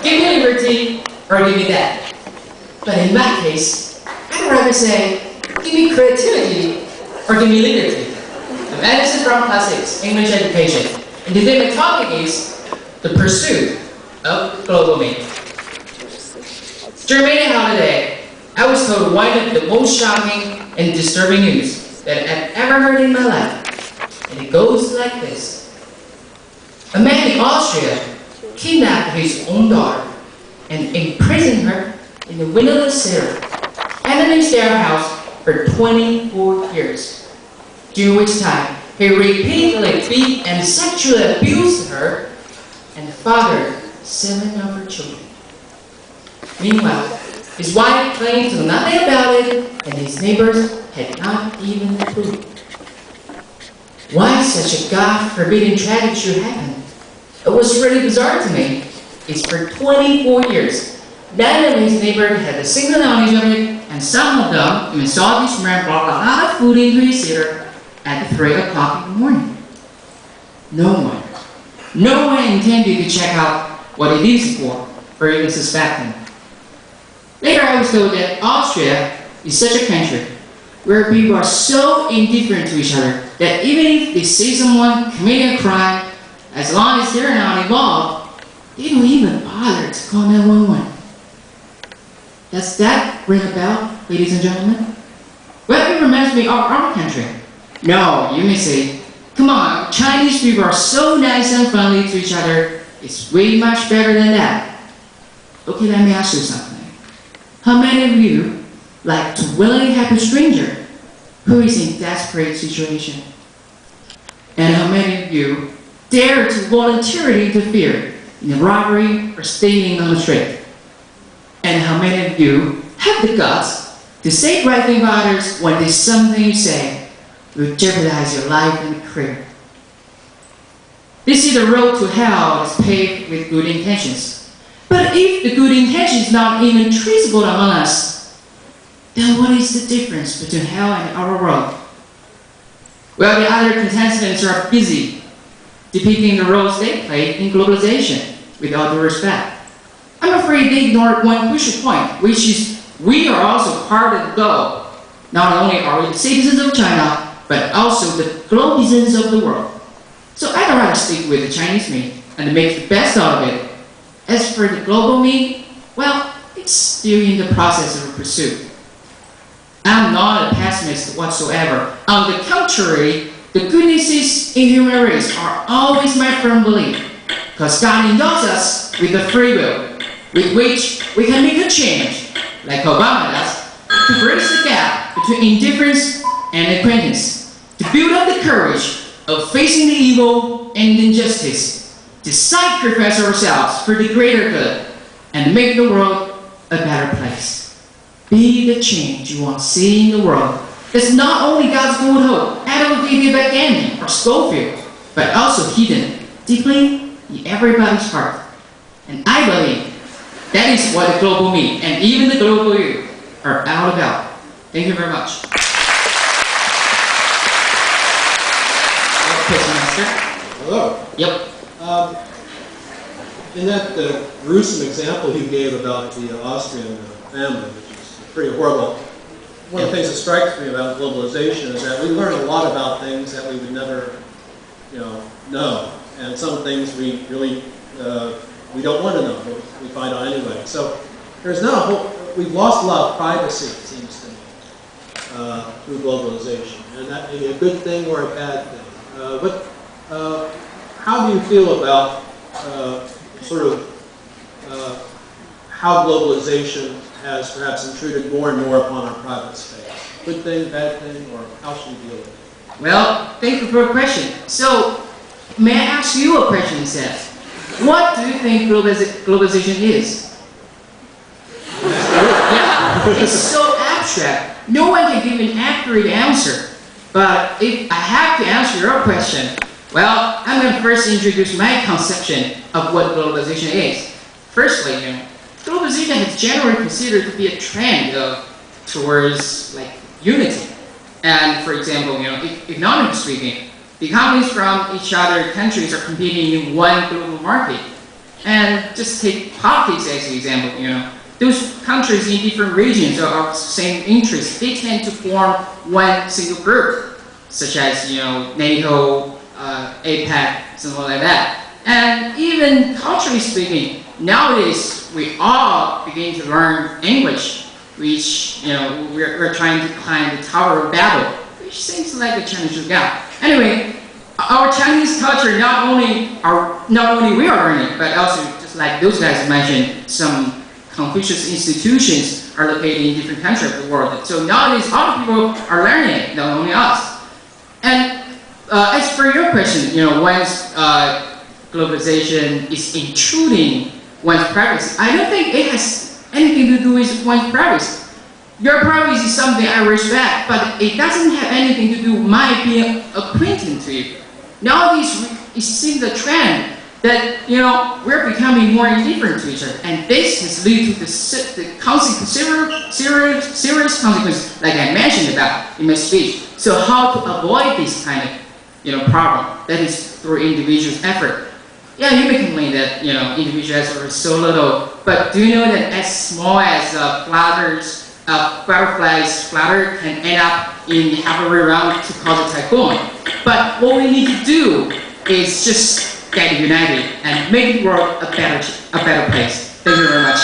Give me liberty or give me that. But in that case, I'd rather say, give me creativity or give me liberty. I'm Edison from Class 6, English Education. And today my topic is the pursuit of global me. During my holiday, I was told one of the most shocking and disturbing news that I've ever heard in my life. And it goes like this. A man in Austria kidnapped his own daughter and imprisoned her in a windowless cellar underneath their house for 24 years, during which time he repeatedly beat and sexually abused her and fathered 7 of her children. Meanwhile, his wife claimed to know nothing about it, and his neighbors had not even a clue. Why such a God-forbidden tragedy should happen? It was really bizarre to me. It's for 24 years. None of his neighbors had a single knowledge of it, and some of them even saw this man brought a lot of food into his cellar at 3 o'clock in the morning. No one intended to check out what it is for, or even suspect him. Later I was told that Austria is such a country where people are so indifferent to each other that even if they see someone committing a crime, as long as they're not involved, they don't even bother to call 911. Does that ring a bell, ladies and gentlemen? Well, it reminds me of our country. No, you may say, come on, Chinese people are so nice and friendly to each other. It's way much better than that. Okay, let me ask you something. How many of you like to willingly help a stranger who is in desperate situation? And how many of you dare to voluntarily interfere in a robbery or stealing on the street? And how many of you have the guts to say the right thing about others when there's something you say will jeopardize your life and career? They see the road to hell is paved with good intentions. But if the good intention is not even traceable among us, then what is the difference between hell and our world? Well, the other contestants are busy depicting the roles they play in globalization with all due respect. I'm afraid they ignored one crucial point, which is we are also part of the globe. Not only are we the citizens of China, but also the globalizers of the world. So I'd rather stick with the Chinese me and make the best out of it. As for the global me, well, it's still in the process of pursuit. I'm not a pessimist whatsoever. On the contrary, the goodnesses in human race are always my firm belief, because God endows us with the free will, with which we can make a change, like Obama does, to bridge the gap between indifference and acquaintance, to build up the courage of facing the evil and injustice, to sacrifice ourselves for the greater good, and make the world a better place. Be the change you want to see in the world. That's not only God's good hope, advocated by Gandhi or Schofield, but also hidden deeply in everybody's heart. And I believe that is what the global me and even the global you are all about. Thank you very much. Master. Hello. Yep. In that gruesome example you gave about the Austrian family, which is pretty horrible, one of the things that strikes me about globalization is that we learn a lot about things that we would never, know, and some things we really we don't want to know, but we find out anyway. So there's now a whole, we've lost a lot of privacy, it seems to me, through globalization, and that may be a good thing or a bad thing. How do you feel about how globalization has perhaps intruded more and more upon our private space? Good thing, bad thing, or how should we deal with it? Well, thank you for a question. So, may I ask you a question instead? What do you think globalization is? Yeah, it's so abstract. No one can give an accurate answer. But if I have to answer your question, well, I'm going to first introduce my conception of what globalization is. Firstly, globalization is generally considered to be a trend towards unity. And for example, economically speaking, the economies from each other countries are competing in one global market. And just take politics as an example, Those countries in different regions are of same interest. They tend to form one single group, such as, NATO, APEC, something like that. And even culturally speaking, nowadays we all begin to learn English, which, we're trying to climb the Tower of Babel, which seems like a challenge to God. Anyway, our Chinese culture, not only we are learning, but also just like those guys mentioned, some Confucius institutions are located in different countries of the world. So nowadays, all people are learning it, not only us. And as for your question, once globalization is intruding one's privacy, I don't think it has anything to do with one's privacy. Your privacy is something I respect, but it doesn't have anything to do with my being acquainted to you. Nowadays, it seems the trend that we're becoming more indifferent to each other, and this has led to the serious consequences, like I mentioned about in my speech. So, how to avoid this kind of problem? That is through individuals' effort. Yeah, you may complain that individual effort is so little, but do you know that as small as butterfly's flutter can end up in the other way around to cause a typhoon? But what we need to do is just get united and make the world a better place. Thank you very much.